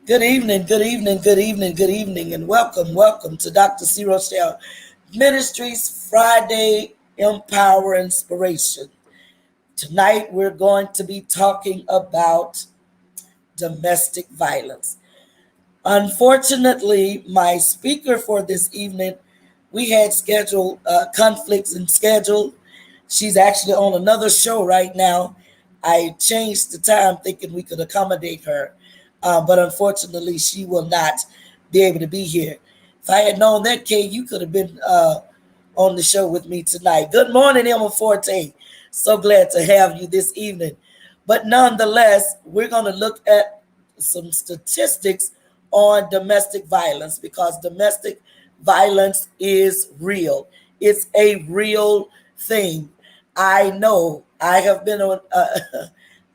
Good evening, good evening, good evening, good evening, and welcome to Dr. C. Rochelle Ministries Friday Empower Inspiration. Tonight we're going to be talking about domestic violence. Unfortunately, my speaker for this evening, we had scheduled conflicts in schedule. She's actually on another show right now. I changed the time thinking we could accommodate her, but unfortunately, she will not be able to be here. If I had known that, Kay, you could have been on the show with me tonight. Good morning, Emma Forte. So glad to have you this evening. But nonetheless, we're going to look at some statistics on domestic violence because domestic violence is real. It's a real thing. I know I have been on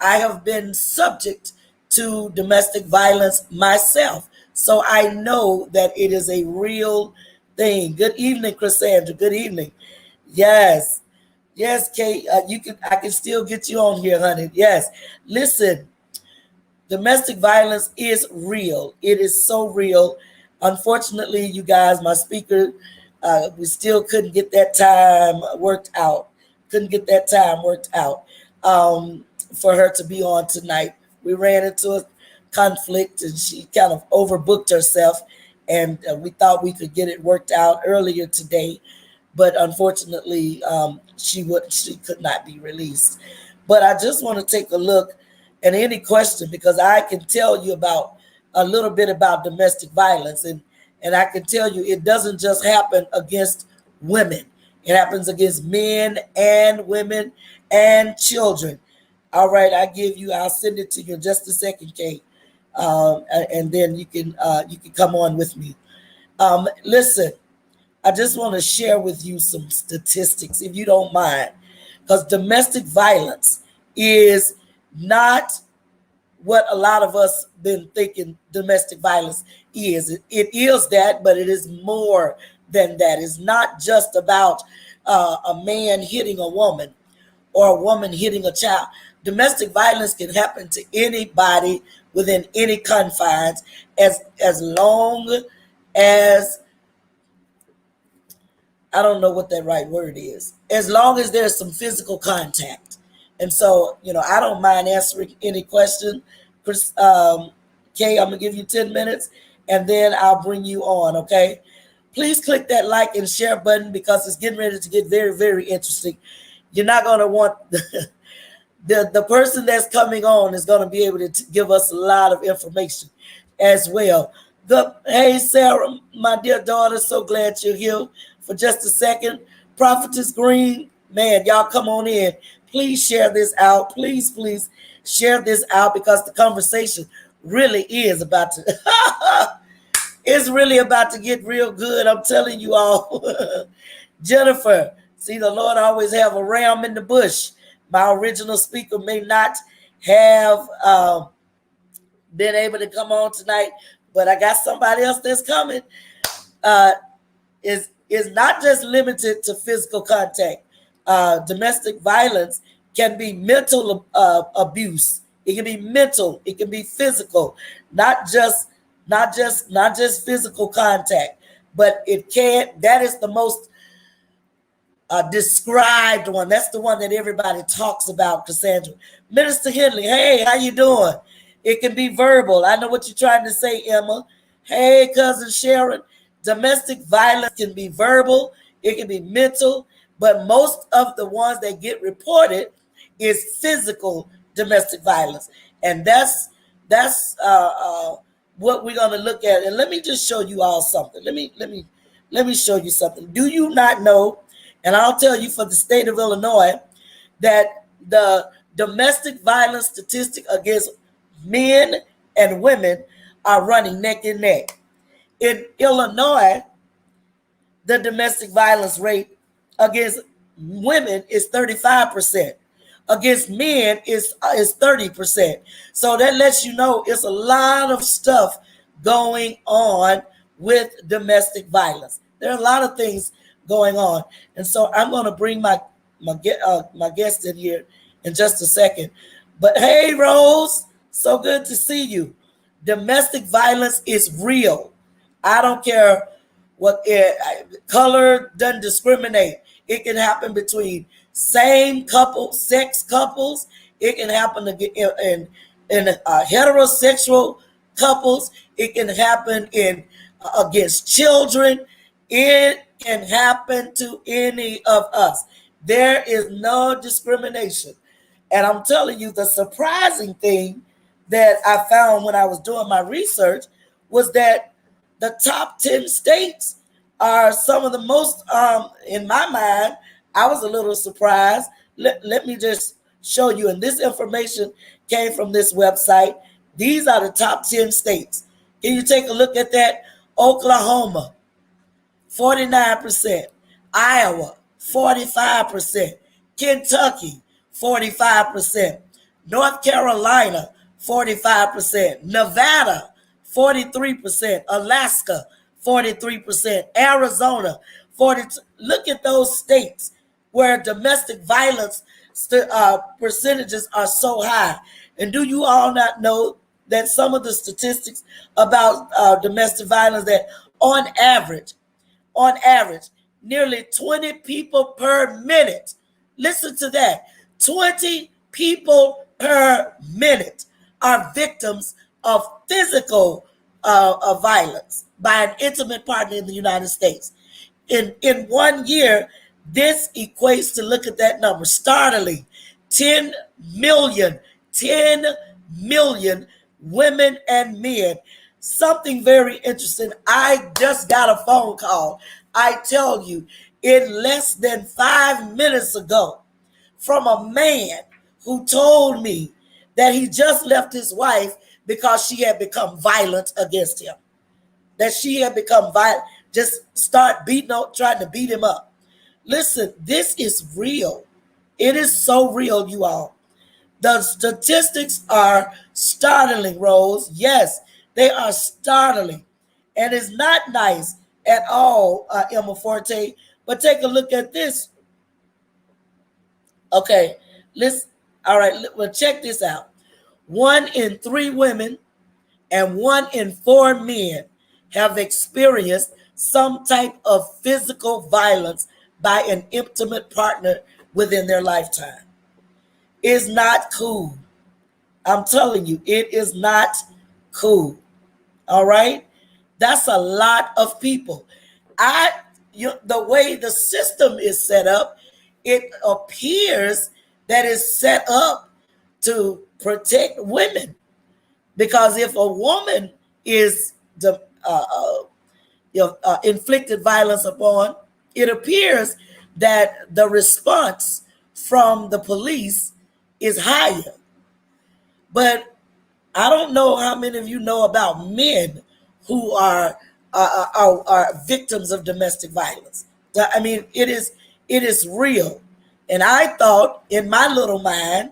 I have been subject to domestic violence myself. So I know that it is a real thing. Good evening, Cassandra. Good evening. Yes. Yes, Kate. You can. I can still get you on here, honey. Yes. Listen, domestic violence is real. It is so real. Unfortunately, you guys, my speaker, we still couldn't get that time worked out. Couldn't get that time worked out for her to be on tonight. We ran into a conflict and she kind of overbooked herself. And we thought we could get it worked out earlier today. But unfortunately, she could not be released. But I just want to take a look at any question because I can tell you about a little bit about domestic violence, and I can tell you it doesn't just happen against women. It happens against men and women and children. All right, I'll send it to you in just a second, Kate, and then you can come on with me. Listen, I just want to share with you some statistics, if you don't mind, because domestic violence is not what a lot of us been thinking domestic violence is. It is that, but it is more than that. It's not just about a man hitting a woman or a woman hitting a child. Domestic violence can happen to anybody within any confines as long as I don't know what that right word is. As long as there's some physical contact. And so, I don't mind answering any question. Chris, Kay, I'm going to give you 10 minutes and then I'll bring you on, okay? Please click that like and share button because it's getting ready to get very, very interesting. You're not going to want the person that's coming on is going to be able to give us a lot of information as well. Hey, Sarah, my dear daughter, so glad you're here for just a second. Prophetess Green, man, y'all come on in. Please share this out. Please, please share this out because the conversation really is about to, it's really about to get real good. I'm telling you all. Jennifer, see, the Lord always have a ram in the bush. My original speaker may not have been able to come on tonight, but I got somebody else that's coming. Is not just limited to physical contact. Domestic violence can be mental abuse. It can be mental. It can be physical. Not just physical contact, but it can. That is the most described one. That's the one that everybody talks about, Cassandra. Minister Henley, hey, how you doing? It can be verbal. I know what you're trying to say, Emma. Hey, cousin Sharon. Domestic violence can be verbal. It can be mental. But most of the ones that get reported is physical domestic violence. And that's what we're going to look at. And let me just show you all something. Let me show you something. Do you not know, and I'll tell you for the state of Illinois, that the domestic violence statistic against men and women are running neck and neck. In Illinois, the domestic violence rate against women is 35%. Against men is 30%. So that lets you know it's a lot of stuff going on with domestic violence. There are a lot of things going on. And so I'm going to bring my guest in here in just a second. But hey, Rose, so good to see you. Domestic violence is real. I don't care what color doesn't discriminate. It can happen between same couple, sex couples. It can happen in heterosexual couples. It can happen in against children. It can happen to any of us. There is no discrimination. And I'm telling you, the surprising thing that I found when I was doing my research was that the top 10 states are some of the most, in my mind, I was a little surprised. Let me just show you. And this information came from this website. These are the top 10 states. Can you take a look at that? Oklahoma, 49%. Iowa, 45%. Kentucky, 45%. North Carolina, 45%. Nevada, 43%. Alaska, 43%. Arizona, 40. Look at those states where domestic violence percentages are so high. And do you all not know that some of the statistics about domestic violence, that on average, nearly 20 people per minute. Listen to that. 20 people per minute are victims of physical violence by an intimate partner in the United States. In 1 year, this equates to, look at that number, startlingly, 10 million, 10 million women and men. Something very interesting. I just got a phone call. I tell you, in less than 5 minutes ago, from a man who told me that he just left his wife because she had become violent against him. That she had become violent, just start trying to beat him up. Listen, this is real. It is so real, you all. The statistics are startling, Rose. Yes, they are startling. And it's not nice at all, Emma Forte. But take a look at this. Okay, all right, well, check this out. 1 in 3 women and 1 in 4 men have experienced some type of physical violence by an intimate partner within their lifetime. It's not cool. I'm telling you, it is not cool. All right? That's a lot of people. The way the system is set up, it appears that it's set up to protect women. Because if a woman is inflicted violence upon, it appears that the response from the police is higher. But I don't know how many of you know about men who are victims of domestic violence. I mean, it is real. And I thought in my little mind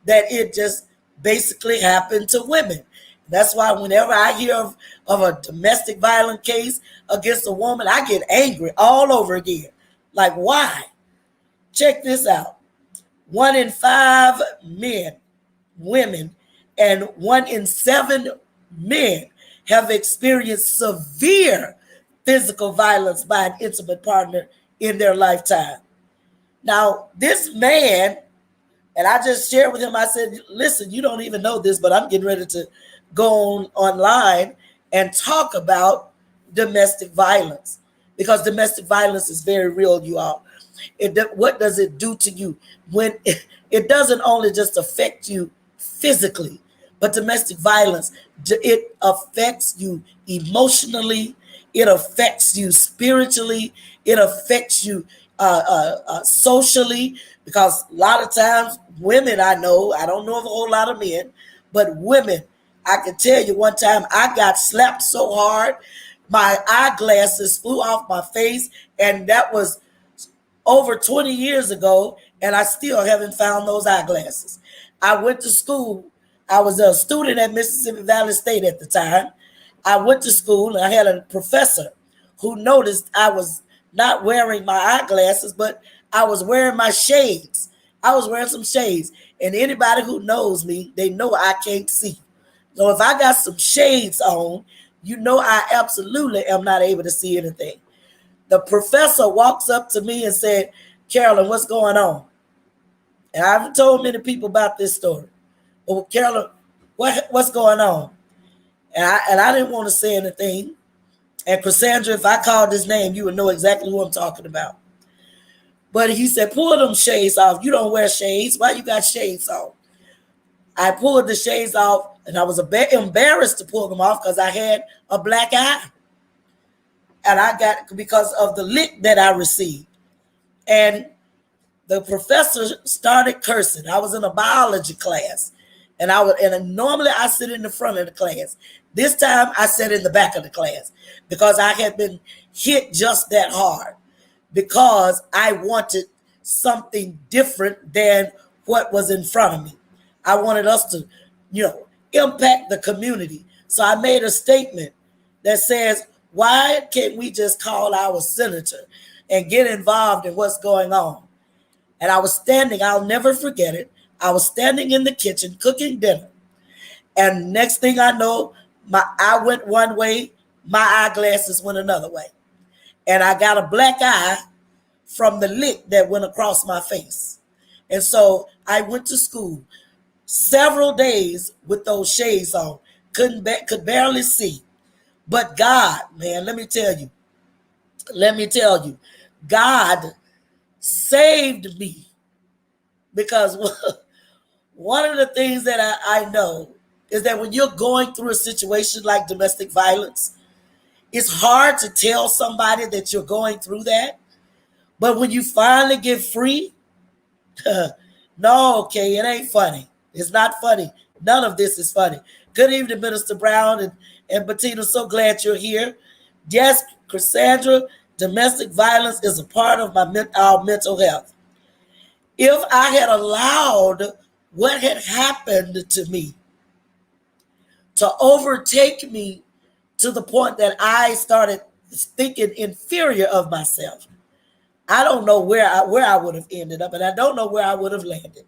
that it just basically happened to women. That's why whenever I hear of a domestic violence case against a woman, I get angry all over again. Like, why? Check this out. 1 in 5 women, and 1 in 7 men have experienced severe physical violence by an intimate partner in their lifetime. Now, this man, and I just shared with him, I said, listen, you don't even know this, but I'm getting ready to go online and talk about domestic violence, because domestic violence is very real, you all. What does it do to you? When it doesn't only just affect you physically, but domestic violence, it affects you emotionally, it affects you spiritually, it affects you socially, because a lot of times women, I don't know of a whole lot of men, but women, I can tell you, one time I got slapped so hard, my eyeglasses flew off my face, and that was over 20 years ago, and I still haven't found those eyeglasses. I went to school. I was a student at Mississippi Valley State at the time. I went to school, and I had a professor who noticed I was not wearing my eyeglasses, but I was wearing my shades. I was wearing some shades, and anybody who knows me, they know I can't see. So if I got some shades on, you know I absolutely am not able to see anything. The professor walks up to me and said, Carolyn, what's going on? And I've told many people about this story. But Carolyn, what's going on? And I didn't want to say anything. And Cassandra, if I called his name, you would know exactly who I'm talking about. But he said, pull them shades off. You don't wear shades. Why you got shades on? I pulled the shades off, and I was a bit embarrassed to pull them off because I had a black eye. And I got because of the lick that I received. And the professor started cursing. I was in a biology class. And normally I sit in the front of the class. This time I sat in the back of the class because I had been hit just that hard because I wanted something different than what was in front of me. I wanted us to, impact the community. So I made a statement that says, why can't we just call our senator and get involved in what's going on? And I was standing, I'll never forget it. I was standing in the kitchen cooking dinner. And next thing I know, my eye went one way, my eyeglasses went another way. And I got a black eye from the lick that went across my face. And so I went to school several days with those shades on, could barely see. But God, man, let me tell you, God saved me because one of the things that I know is that when you're going through a situation like domestic violence, it's hard to tell somebody that you're going through that. But when you finally get free, no, okay, it ain't funny. It's not funny. None of this is funny. Good evening, Minister Brown and Bettina. So glad you're here. Yes, Cassandra, domestic violence is a part of our mental health. If I had allowed what had happened to me to overtake me to the point that I started thinking inferior of myself, I don't know where I would have ended up, and I don't know where I would have landed.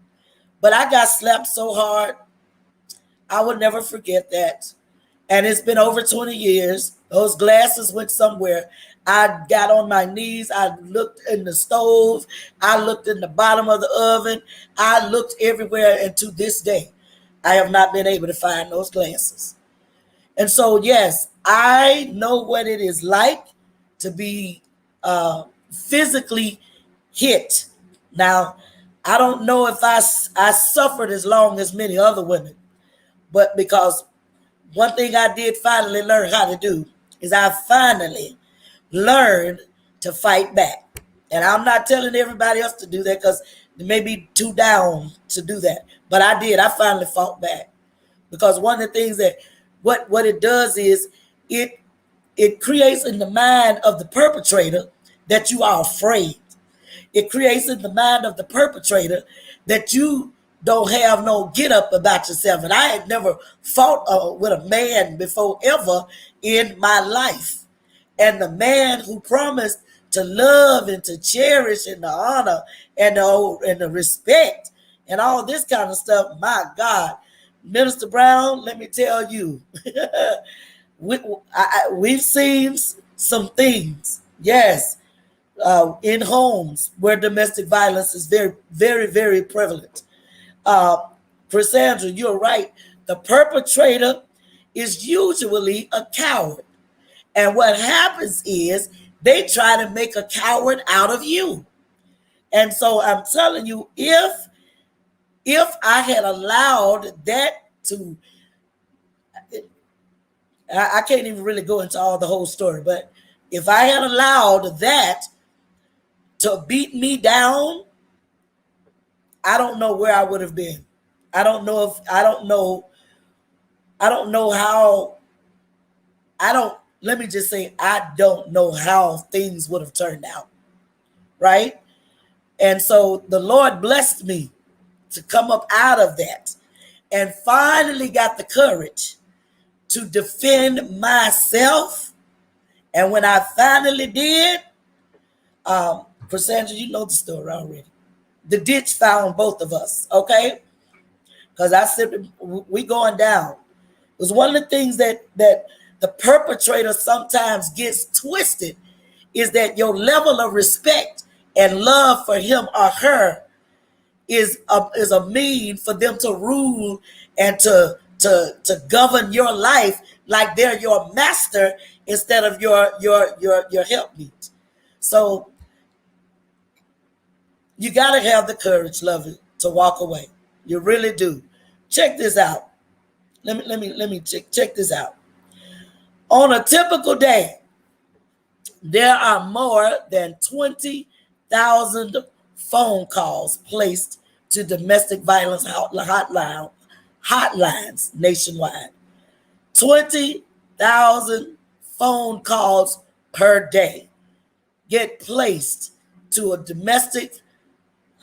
But I got slapped so hard, I would never forget that. And it's been over 20 years. Those glasses went somewhere. I got on my knees. I looked in the stove. I looked in the bottom of the oven. I looked everywhere. And to this day, I have not been able to find those glasses. And so, yes, I know what it is like to be physically hit. Now, I don't know if I suffered as long as many other women, but because one thing I did finally learn how to do is I finally learned to fight back. And I'm not telling everybody else to do that because they may be too down to do that. But I did. I finally fought back. Because one of the things that what it does is it creates in the mind of the perpetrator that you are afraid. It creates in the mind of the perpetrator that you don't have no get up about yourself. And I had never fought with a man before ever in my life. And the man who promised to love and to cherish and to honor and the respect and all this kind of stuff, my God, Minister Brown, let me tell you, we've seen some things, yes, in homes where domestic violence is very, very, very prevalent. Cassandra, you're right. The perpetrator is usually a coward. And what happens is they try to make a coward out of you. And so I'm telling you, if I had allowed that to, I can't even really go into all the whole story, but if I had allowed that to beat me down, I don't know where I would have been. I don't know how, let me just say, I don't know how things would have turned out. Right? And so the Lord blessed me to come up out of that and finally got the courage to defend myself. And when I finally did, Cassandra, you know the story already. The ditch found both of us, okay? Because I said, we going down. Because one of the things that the perpetrator sometimes gets twisted is that your level of respect and love for him or her is a mean for them to rule and to govern your life like they're your master instead of your helpmeet. So you got to have the courage, lovey, to walk away. You really do. Check this out. Let me check this out. On a typical day, there are more than 20,000 phone calls placed to domestic violence hotlines nationwide. 20,000 phone calls per day get placed to a domestic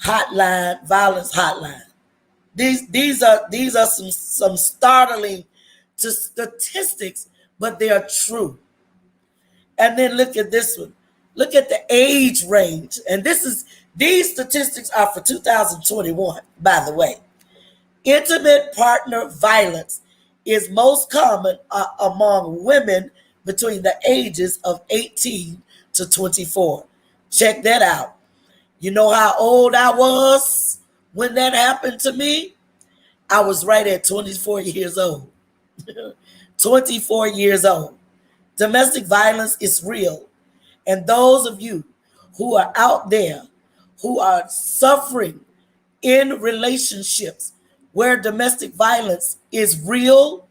violence hotline. These are some startling statistics, but they are true. And then look at this one. Look at the age range. And these statistics are for 2021, by the way. Intimate partner violence is most common among women between the ages of 18 to 24. Check that out. You know how old I was when that happened to me? I was right at 24 years old. 24 years old. Domestic violence is real. And those of you who are out there who are suffering in relationships where domestic violence is real,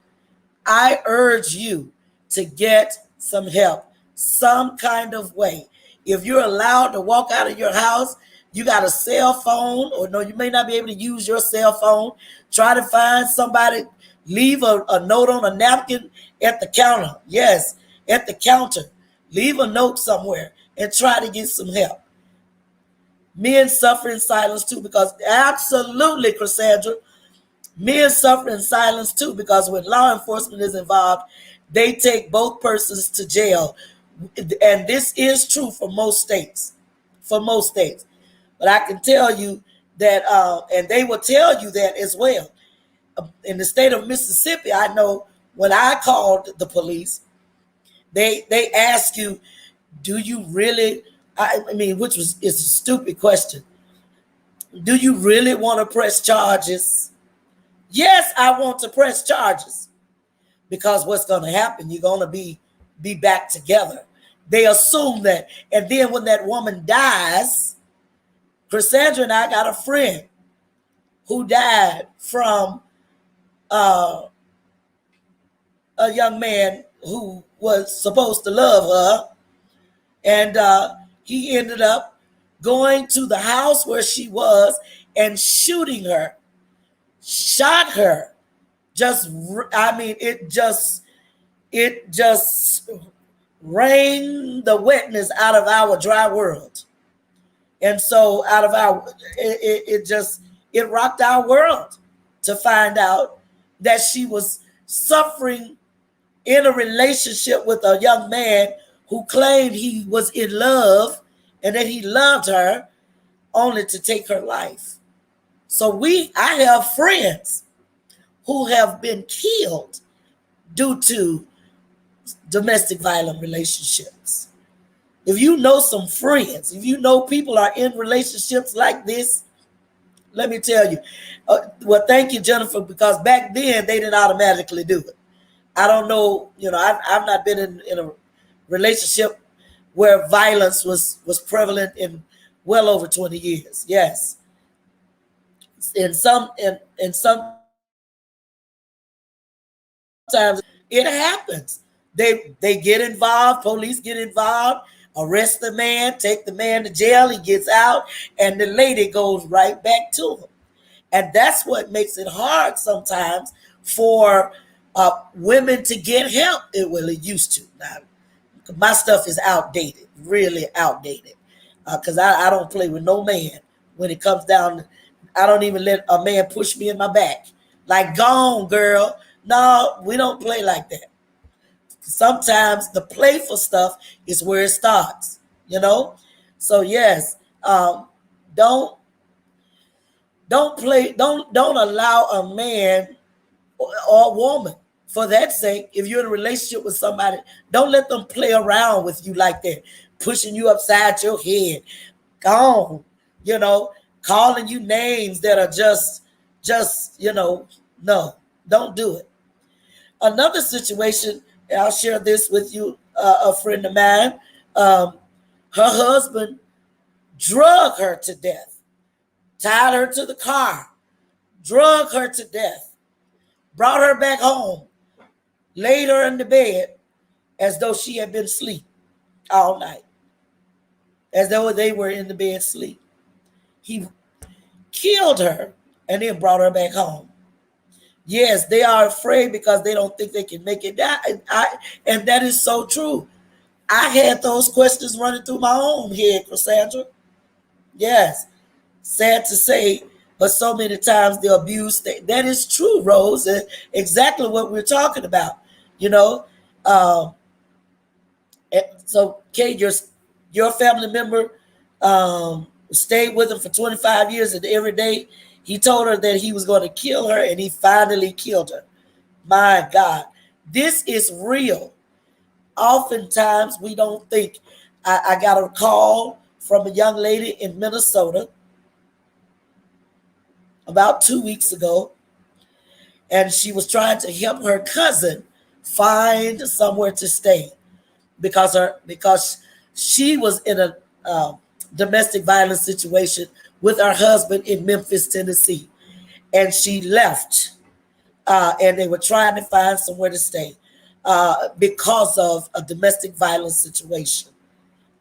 I urge you to get some help, some kind of way. If you're allowed to walk out of your house, you got a cell phone, or no, you may not be able to use your cell phone. Try to find somebody, leave a note on a napkin at the counter. Yes, at the counter. Leave a note somewhere and try to get some help. Men suffer in silence too, because absolutely, Cassandra, men suffer in silence too, because when law enforcement is involved, they take both persons to jail. And this is true for most states. For most states. But I can tell you that, and they will tell you that as well. In the state of Mississippi, I know when I called the police, they ask you, do you really, I mean, which is a stupid question. Do you really want to press charges? Yes, I want to press charges. Because what's going to happen, you're going to be back together. They assume that. And then when that woman dies, Cassandra and I got a friend who died from a young man who was supposed to love her. And he ended up going to the house where she was and shooting her, shot her. It just rained the wetness out of our dry world. And so it rocked our world to find out that she was suffering in a relationship with a young man who claimed he was in love and that he loved her, only to take her life. So I have friends who have been killed due to domestic violent relationships. If you know some friends, if you know people are in relationships like this, let me tell you. Well, thank you, Jennifer, because back then they didn't automatically do it. I don't know, I've not been in a relationship where violence was prevalent in well over 20 years. Yes. In sometimes it happens. They get involved, police get involved, arrest the man, take the man to jail, he gets out, and the lady goes right back to him. And that's what makes it hard sometimes for women to get help. It used to. Now, my stuff is outdated, really outdated, because I don't play with no man when it comes down. I don't even let a man push me in my back. Like, gone, girl. No, we don't play like that. Sometimes the playful stuff is where it starts, So yes, don't allow a man or a woman, For that sake, if you're in a relationship with somebody, don't let them play around with you like that, pushing you upside your head, gone, you know, calling you names that are just, no, don't do it. Another situation, I'll share this with you, a friend of mine, um, her husband drug her to death, tied her to the car, drug her to death, brought her back home, laid her in the bed as though she had been asleep all night, as though they were in the bed asleep. He killed her and then brought her back home. Yes, they are afraid because they don't think they can make it down. And that is so true. I had those questions running through my own head, Cassandra. Yes, sad to say, but so many times the abuse, that is true, Rose. Exactly what we're talking about, you know. Um, so, Kate, your family member stayed with him for 25 years, and every day he told her that he was going to kill her, and he finally killed her. My God, this is real. Oftentimes, we don't think. I got a call from a young lady in Minnesota about 2 weeks ago, and she was trying to help her cousin find somewhere to stay because she was in a domestic violence situation with her husband in Memphis, Tennessee, and she left, and they were trying to find somewhere to stay because of a domestic violence situation.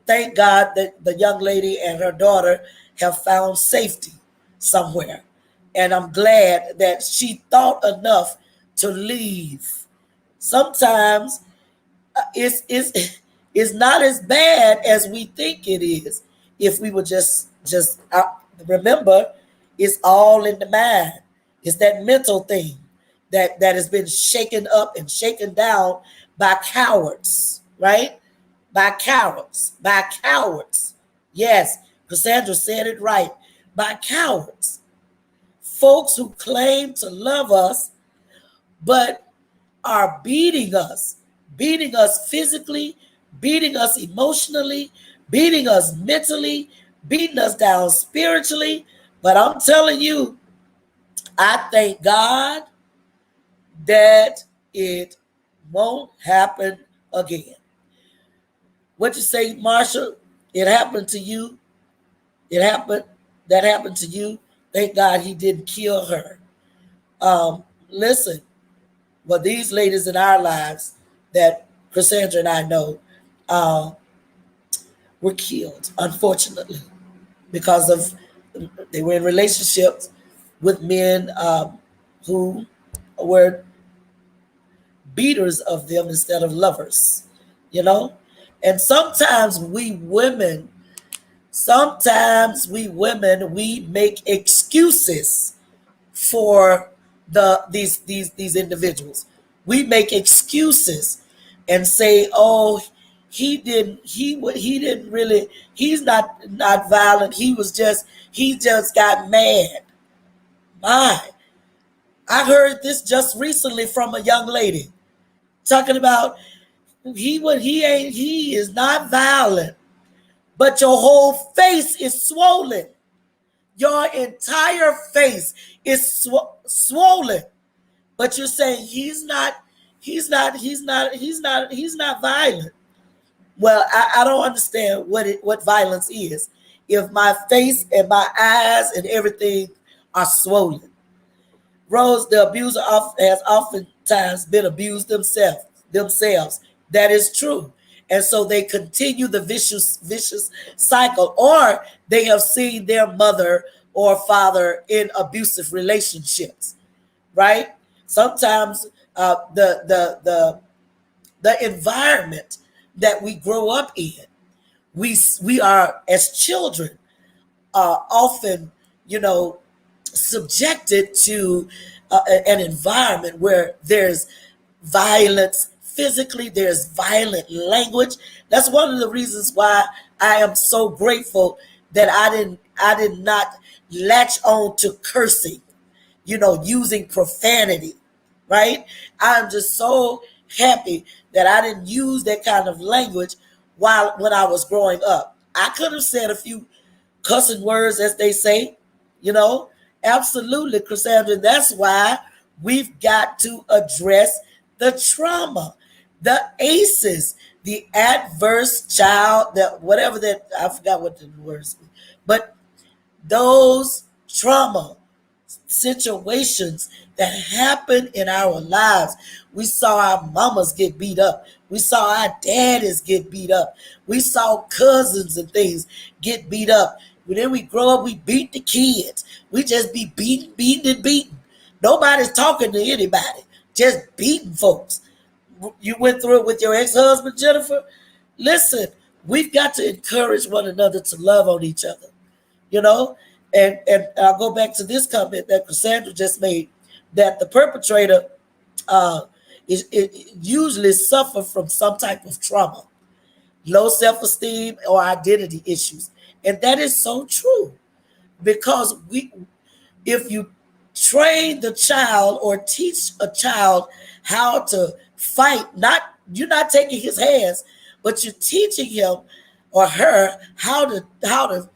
Thank God that the young lady and her daughter have found safety somewhere. And I'm glad that she thought enough to leave. Sometimes it's not as bad as we think it is if we would just remember it's all in the mind. It's that mental thing that has been shaken up and shaken down by cowards, right? By cowards. Yes, Cassandra said it right. By cowards. Folks who claim to love us, but are beating us physically, beating us emotionally, beating us mentally, beating us down spiritually. But I'm telling you, I thank God that it won't happen again. What you say, Marshall? It happened to you. It happened. That happened to you. Thank God he didn't kill her. Listen, well, these ladies in our lives that Cassandra and I know uh, were killed, unfortunately, because of they were in relationships with men who were beaters of them instead of lovers, you know. And sometimes we women we make excuses for these individuals. We make excuses and say, "Oh, he didn't really he's not violent. He just got mad." My, I heard this just recently from a young lady talking about he is not violent, but your whole face is swollen. Your entire face is swollen, but you're saying he's not violent. Well, I don't understand what violence is if my face and my eyes and everything are swollen. Rose, the abuser has oftentimes been abused themselves. That is true. And so they continue the vicious cycle, or they have seen their mother or father in abusive relationships, right? Sometimes the environment that we grow up in, we are as children often, you know, subjected to an environment where there's violence physically, there's violent language. That's one of the reasons why I am so grateful that I did not latch on to cursing, using profanity, right? I'm just so happy that I didn't use that kind of language when I was growing up. I could have said a few cussing words, as they say, you know. Absolutely, Cassandra. That's why we've got to address the trauma, the ACEs, the adverse child, that whatever that, I forgot what the words, but those trauma situations that happen in our lives. We saw our mamas get beat up. We saw our daddies get beat up. We saw cousins and things get beat up. But then we grow up, we beat the kids. We just be beating, beating, and beating. Nobody's talking to anybody, just beating folks. You went through it with your ex-husband, Jennifer. Listen, we've got to encourage one another to love on each other, you know. And I'll go back to this comment that Cassandra just made, that the perpetrator uh, usually suffer from some type of trauma, low self-esteem or identity issues, and that is so true, because if you train the child or teach a child how to fight, not, you're not taking his hands, but you're teaching him or her how to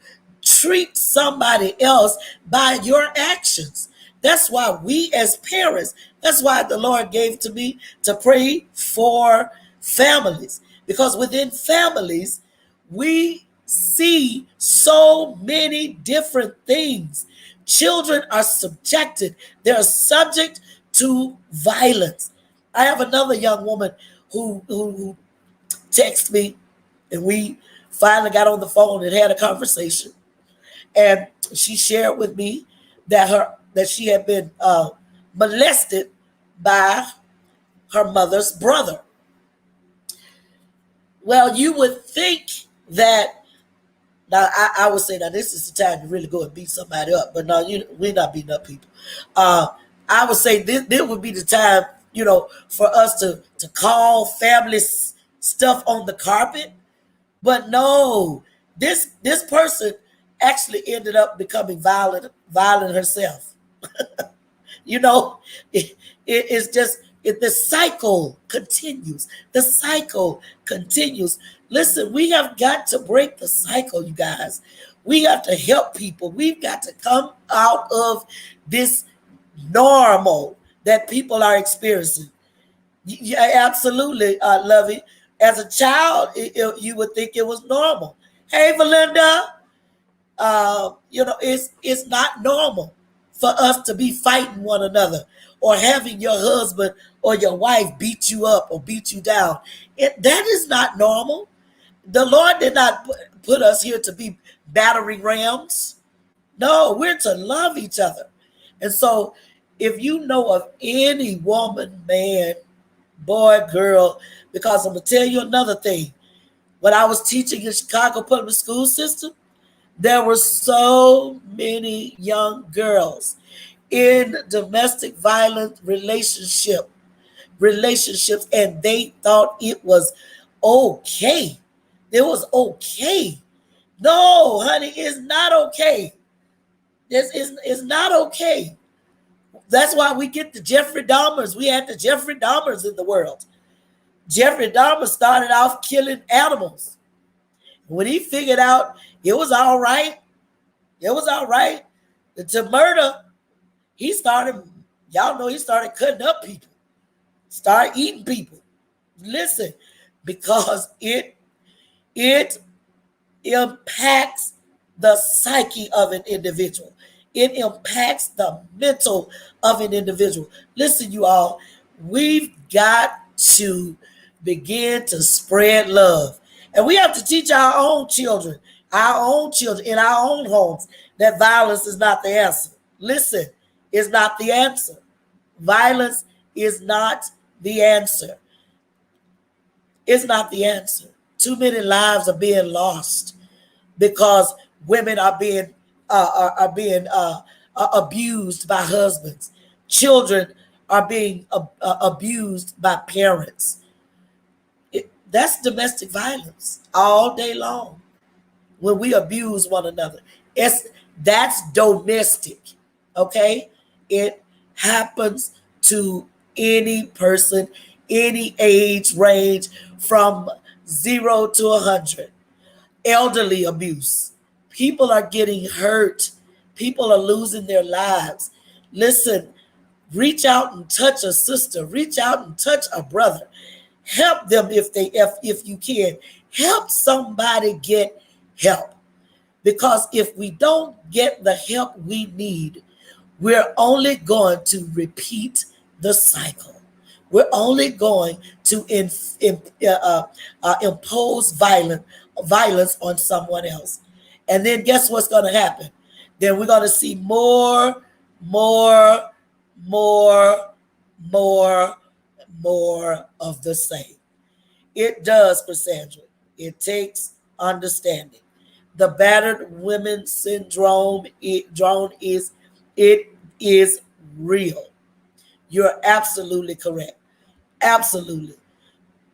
treat somebody else by your actions. That's why we as parents, that's why the Lord gave to me to pray for families, because within families we see so many different things. Children are subjected, they're subject to violence. I have another young woman who texted me, and we finally got on the phone and had a conversation. And she shared with me that she had been molested by her mother's brother. Well, you would think that, now I would say, now this is the time to really go and beat somebody up, but no, we're not beating up people. Uh, I would say this would be the time, for us to call family stuff on the carpet. But no, this person actually ended up becoming violent herself. You know, it's just, the cycle continues. The cycle continues. Listen, we have got to break the cycle, you guys. We have to help people. We've got to come out of this normal that people are experiencing. Yeah, absolutely, Lovey. As a child, you would think it was normal. Hey, Valinda, it's not normal for us to be fighting one another or having your husband or your wife beat you up or beat you down. That is not normal. The Lord did not put us here to be battering rams. No, we're to love each other. And so, if you know of any woman, man, boy, girl, because I'm going to tell you another thing. When I was teaching in Chicago public school system, there were so many young girls in domestic violence relationships, and they thought it was okay. It was okay. No, honey, it's not okay. This is not okay. That's why we get the Jeffrey Dahmers. We had the Jeffrey Dahmers in the world. Jeffrey Dahmer started off killing animals. When he figured out it was all right, to murder, he started, he started cutting up people, started eating people. Listen, because it impacts the psyche of an individual. It impacts the mental of an individual. Listen, you all, we've got to begin to spread love. And we have to teach our own children in our own homes, that violence is not the answer. Listen, it's not the answer. Violence is not the answer. It's not the answer. Too many lives are being lost because women are being abused by husbands. Children are being abused by parents. That's domestic violence all day long. When we abuse one another, that's domestic. Okay, it happens to any person, any age range from 0 to 100. Elderly abuse. People are getting hurt. People are losing their lives. Listen, reach out and touch a sister. Reach out and touch a brother. Help them if you can. Help somebody get help. Because if we don't get the help we need, we're only going to repeat the cycle. We're only going to impose violence on someone else. And then guess what's going to happen? Then we're going to see more, more, more, more of the same. It does, Cassandra. It takes understanding. The battered women syndrome it is real. You're absolutely correct. Absolutely.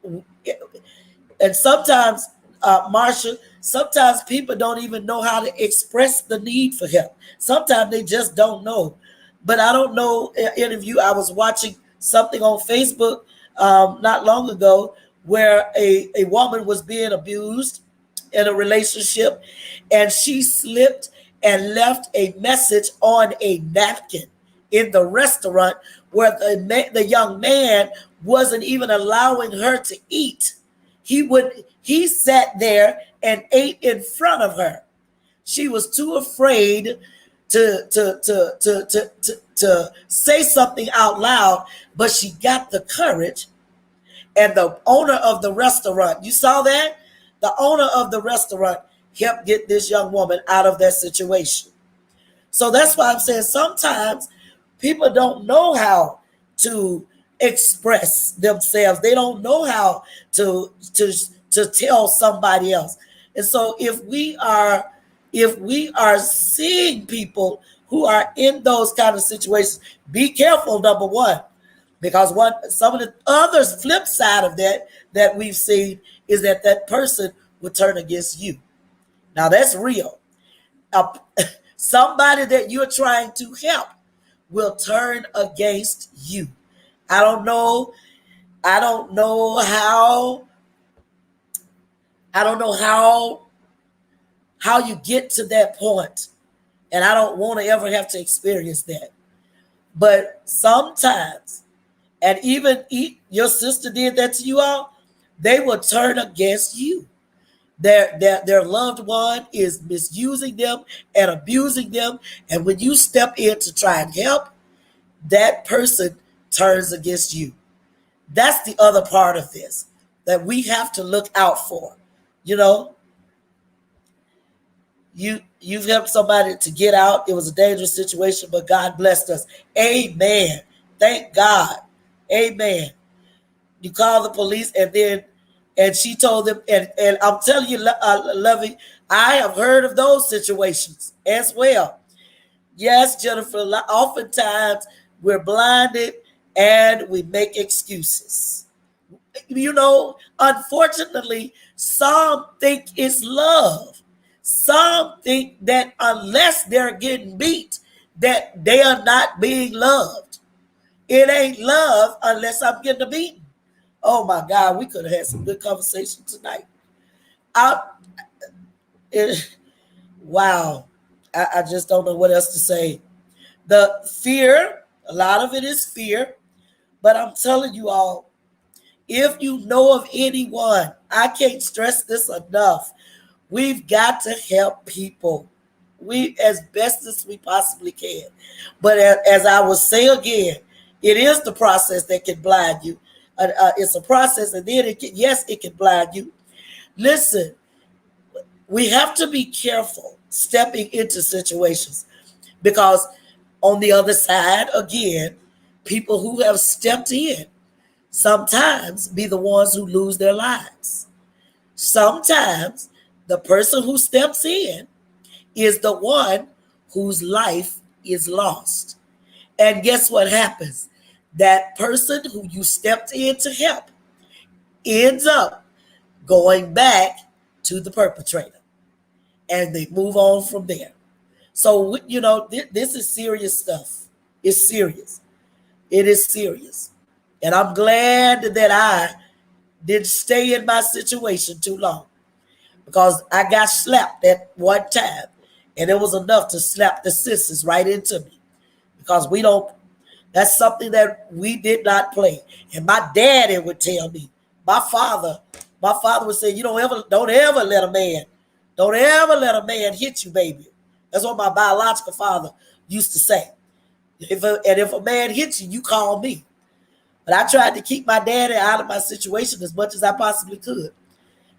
And sometimes, Marsha, sometimes people don't even know how to express the need for help. Sometimes they just don't know. But I don't know, interview, I was watching something on Facebook not long ago where a woman was being abused in a relationship, and she slipped and left a message on a napkin in the restaurant where the young man wasn't even allowing her to eat. He sat there and ate in front of her. She was too afraid to say something out loud, but she got the courage. And the owner of the restaurant, you saw that? The owner of the restaurant helped get this young woman out of that situation. So that's why I'm saying sometimes people don't know how to express themselves. They don't know how to tell somebody else. And so if we are seeing people who are in those kind of situations, be careful, number one, because some of the other flip side of that we've seen is that person will turn against you. Now that's real. Uh, Somebody that you're trying to help will turn against you. I don't know. I don't know how. I don't know how you get to that point, and I don't want to ever have to experience that. But sometimes, and even your sister did that to you all, they will turn against you. Their loved one is misusing them and abusing them, and when you step in to try and help, that person turns against you. That's the other part of this that we have to look out for. You know, you've helped somebody to get out. It was a dangerous situation, but God blessed us. Amen. Thank God. Amen. You call the police, and she told them, and I'm telling you, Lovey, I have heard of those situations as well. Yes, Jennifer, oftentimes we're blinded and we make excuses. Unfortunately, some think it's love. Some think that unless they're getting beat, that they are not being loved. It ain't love unless I'm getting a beating. Oh my God, we could have had some good conversation tonight. I, it, wow, I just don't know what else to say. The fear, a lot of it is fear, but I'm telling you all, if you know of anyone, I can't stress this enough. We've got to help people. We as best as we possibly can. But as I will say again, it is the process that can blind you. It's a process, and then it can blind you. Listen, we have to be careful stepping into situations because on the other side, again, people who have stepped in sometimes be the ones who lose their lives. Sometimes the person who steps in is the one whose life is lost. And guess what happens? That person who you stepped in to help ends up going back to the perpetrator, and they move on from there. So, this is serious stuff. It's serious. It is serious. And I'm glad that I didn't stay in my situation too long, because I got slapped at one time, and it was enough to slap the sisters right into me, because we don't. That's something that we did not play. And my daddy would tell me, my father, my father would say, you don't ever let a man, don't ever let a man hit you, baby. That's what my biological father used to say. If a man hits you, you call me. But I tried to keep my daddy out of my situation as much as I possibly could.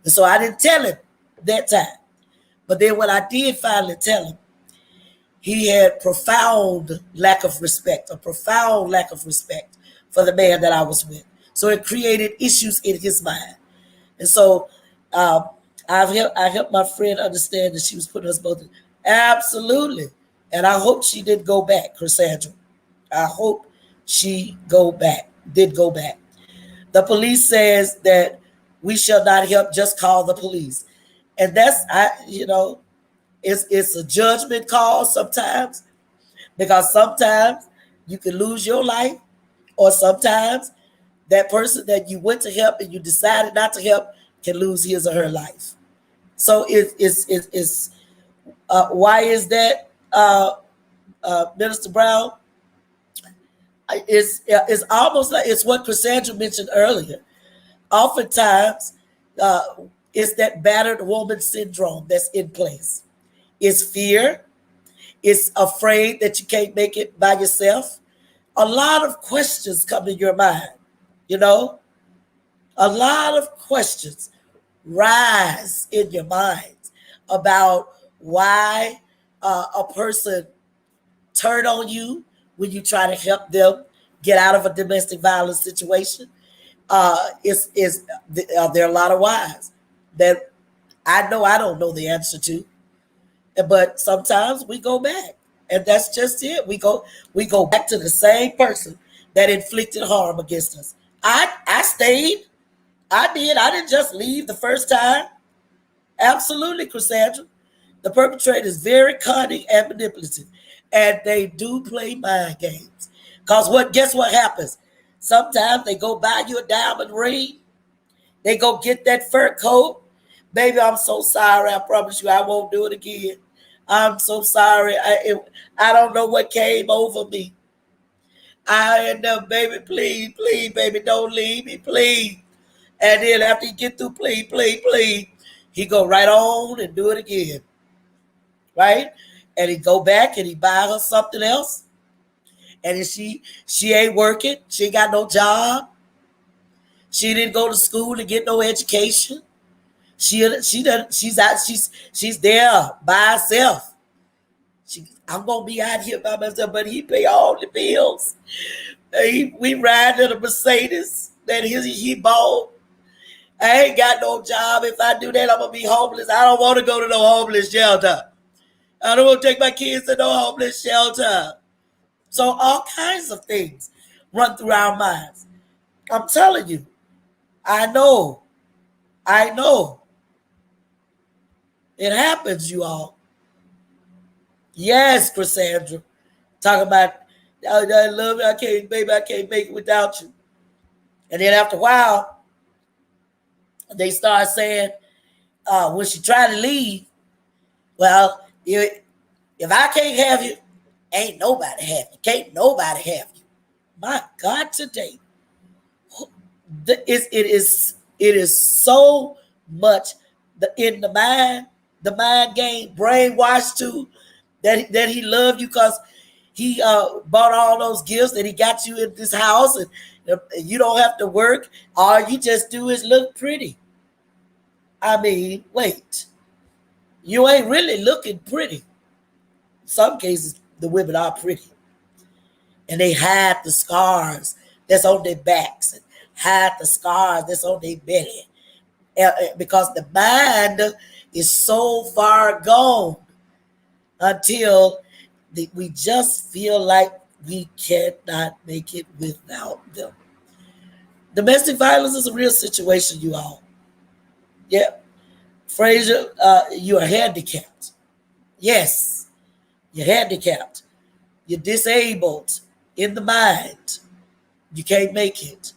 And so I didn't tell him that time. But then when I did finally tell him, he had profound lack of respect, a profound lack of respect for the man that I was with. So it created issues in his mind. And so um, I helped my friend understand that she was putting us both in. Absolutely. And I hope she did go back, Cassandra. I hope she did go back. The police says that we shall not help, just call the police. And it's a judgment call sometimes, because sometimes you can lose your life, or sometimes that person that you went to help and you decided not to help can lose his or her life. So it's why is that, Minister Brown? It's almost like it's what Cassandra mentioned earlier. Oftentimes, uh, it's that battered woman syndrome that's in place. It's fear. It's afraid that you can't make it by yourself. A lot of questions come in your mind, you know, a lot of questions rise in your minds about why a person turn on you when you try to help them get out of a domestic violence situation. There are a lot of whys that I know I don't know the answer to, but sometimes we go back, and that's just it. We go back to the same person that inflicted harm against us. I stayed. I did. I didn't just leave the first time. Absolutely, Cassandra. The perpetrator is very cunning and manipulative, and they do play mind games. Cause guess what happens? Sometimes they go buy you a diamond ring. They go get that fur coat. Baby, I'm so sorry. I promise you, I won't do it again. I'm so sorry. I don't know what came over me. I end up, baby, please, please, baby, don't leave me, please. And then after he get through, please, please, please, he go right on and do it again, right? And he go back and he buy her something else. And if she ain't working, she ain't got no job. She didn't go to school to get no education. She's there by herself. I'm gonna be out here by myself, but he pay all the bills. We ride in a Mercedes that he bought. I ain't got no job. If I do that, I'm gonna be homeless. I don't want to go to no homeless shelter. I don't want to take my kids to no homeless shelter. So all kinds of things run through our minds. I'm telling you, I know, I know. It happens, you all. Yes, Cassandra. Talking about, I love you, I can't, baby, I can't make it without you. And then after a while, they start saying, when she tried to leave, well, if I can't have you, ain't nobody have you. Can't nobody have you. My God, today, it is so much in the mind game, brainwashed too, that he loved you because he bought all those gifts, that he got you in this house, and you don't have to work. All you just do is look pretty. I mean, wait, you ain't really looking pretty. In some cases, the women are pretty, and they hide the scars that's on their backs, and hide the scars that's on their belly, because the mind is so far gone until we just feel like we cannot make it without them. Domestic violence is a real situation, you all. Yeah, Frazier, you are handicapped. Yes, you're handicapped. You're disabled in the mind. You can't make it.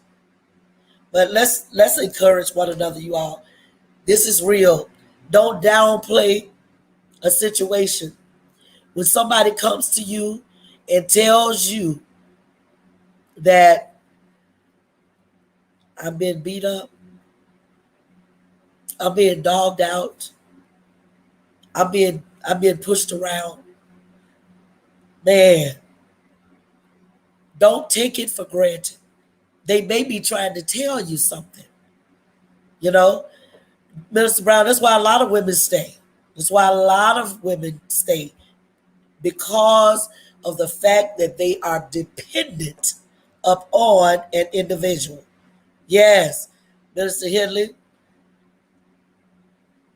But let's encourage one another, you all. This is real. Don't downplay a situation. When somebody comes to you and tells you that I'm being beat up, I'm being dogged out, I'm being pushed around, man, don't take it for granted. They may be trying to tell you something, you know. Minister Brown, that's why a lot of women stay. That's why a lot of women stay because of the fact that they are dependent upon an individual. Yes, Minister Henley,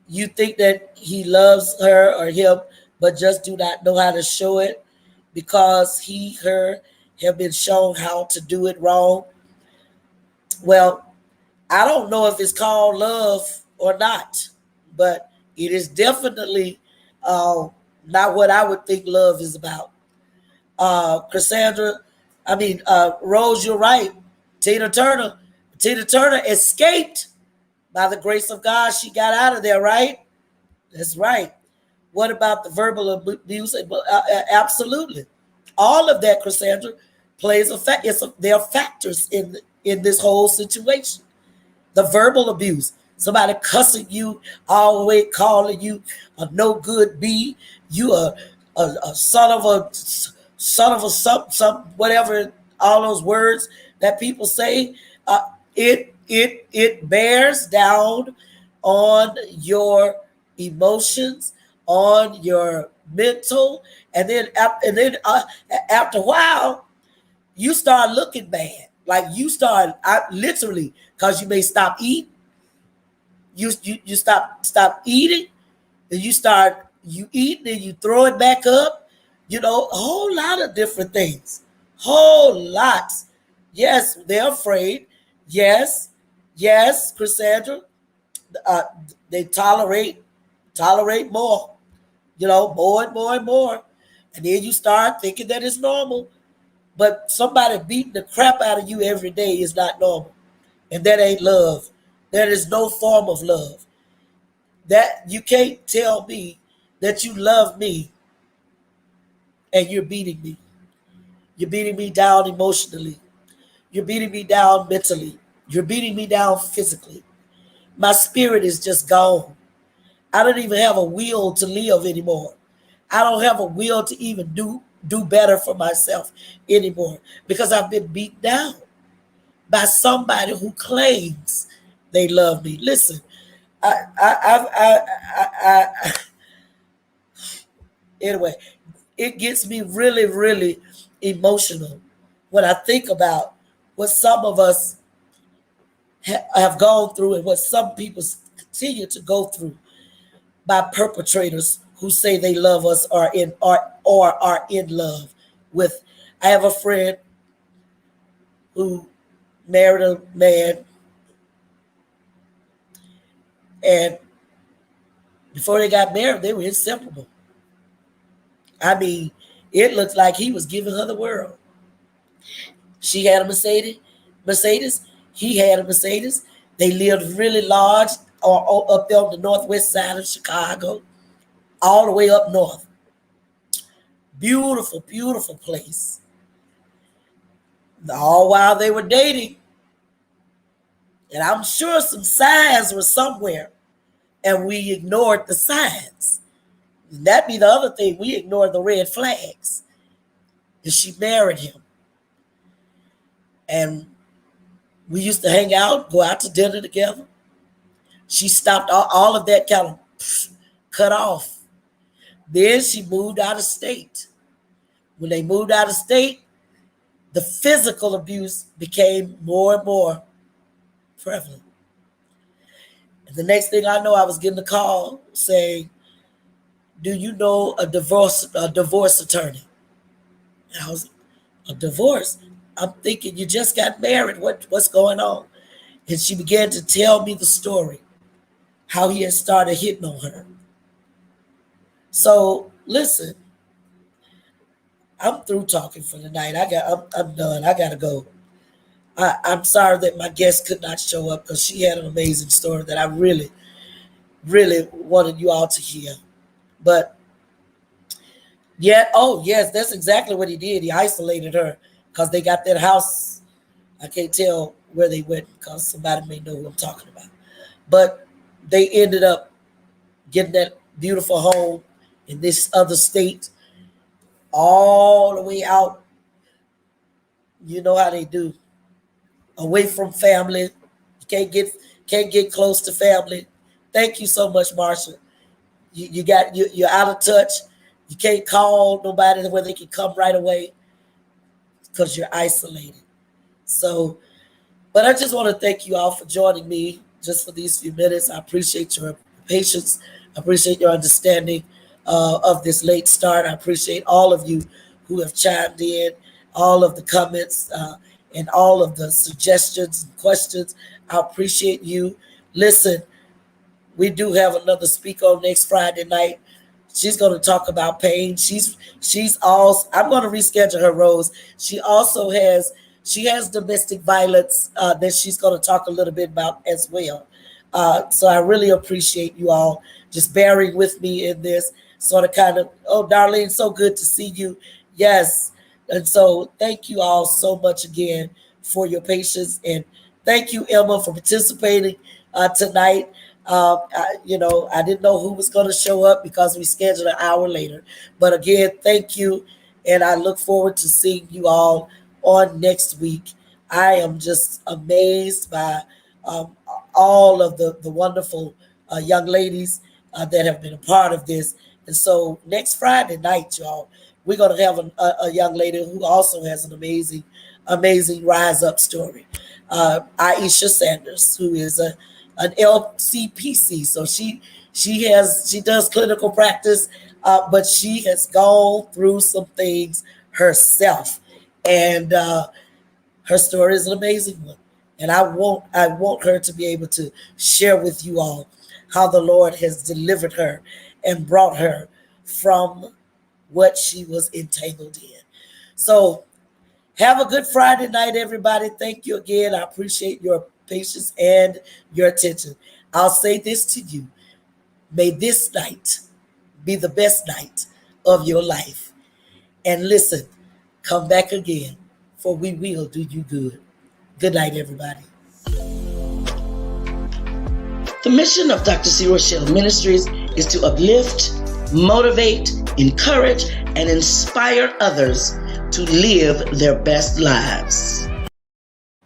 you think that he loves her or him, but just do not know how to show it because he, her have been shown how to do it wrong. Well, I don't know if it's called love or not, but it is definitely uh, not what I would think love is about. Cassandra, Rose, you're right. Tina Turner, Tina Turner escaped by the grace of God. She got out of there, right? That's right. What about the verbal abuse? Absolutely. All of that, Cassandra, plays a fact. There are factors in this whole situation. The verbal abuse, somebody cussing you all the way, calling you a no good bee, you a son of a some whatever, all those words that people say, it bears down on your emotions, on your mental, and then after a while you start looking bad. Like you start literally because you may stop eating. You stop eating, and you eat and you throw it back up. A whole lot of different things. Whole lots. Yes, they're afraid. Yes, yes, Cassandra. Uh, they tolerate more. More and more and more, and then you start thinking that it's normal. But somebody beating the crap out of you every day is not normal. And that ain't love. There is no form of love. That you can't tell me that you love me and you're beating me. You're beating me down emotionally. You're beating me down mentally. You're beating me down physically. My spirit is just gone. I don't even have a will to live anymore. I don't have a will to even do better for myself anymore because I've been beat down by somebody who claims they love me. Listen, I anyway, it gets me really, really emotional when I think about what some of us have gone through and what some people continue to go through by perpetrators who say they love us or are in love with. I have a friend who married a man, and before they got married, they were inseparable. I mean, it looked like he was giving her the world. She had a Mercedes. He had a Mercedes. They lived really large or up there on the northwest side of Chicago, all the way up north. Beautiful, beautiful place. All while they were dating, and I'm sure some signs were somewhere, and we ignored the signs. And that'd be the other thing. We ignored the red flags. And she married him. And we used to hang out, go out to dinner together. She stopped all of that, kind of cut off. Then she moved out of state. When they moved out of state, the physical abuse became more and more prevalent. And the next thing I know, I was getting a call saying, "Do you know a divorce attorney?" And I was, "A divorce?" I'm thinking, you just got married. What's going on? And she began to tell me the story, how he had started hitting on her. So listen, I'm through talking for the night. I'm done. I gotta go. I'm sorry that my guest could not show up because she had an amazing story that I really, really wanted you all to hear. But yeah, oh yes, that's exactly what he did. He isolated her because they got that house. I can't tell where they went because somebody may know who I'm talking about. But they ended up getting that beautiful home in this other state, all the way out. You know how they do, away from family. You can't get close to family. Thank you so much, Marsha. You're out of touch. You can't call nobody where they can come right away because you're isolated. So, but I just want to thank you all for joining me just for these few minutes. I appreciate your patience. I appreciate your understanding of this late start. I appreciate all of you who have chimed in, all of the comments, and all of the suggestions and questions. I appreciate you. Listen, we do have another speaker on next Friday night. She's going to talk about pain. She's also, I'm going to reschedule her, Rose. She has domestic violence that she's going to talk a little bit about as well. So I really appreciate you all just bearing with me in this sort of kind of. Oh, Darlene, so good to see you. Yes, and so thank you all so much again for your patience, and thank you, Emma, for participating tonight. I didn't know who was going to show up because we scheduled an hour later. But again, thank you. And I look forward to seeing you all on next week. I am just amazed by um, all of the wonderful young ladies that have been a part of this. And so next Friday night, y'all, we're going to have a young lady who also has an amazing rise up story. Aisha Sanders, who is an LCPC. So she does clinical practice, but she has gone through some things herself, and her story is an amazing one. And I want her to be able to share with you all how the Lord has delivered her and brought her from what she was entangled in. So have a good Friday night, everybody. Thank you again. I appreciate your patience and your attention. I'll say this to you. May this night be the best night of your life. And listen, come back again, for we will do you good. Good night, everybody. The mission of Dr. C. Rochelle Ministries is to uplift, motivate, encourage, and inspire others to live their best lives.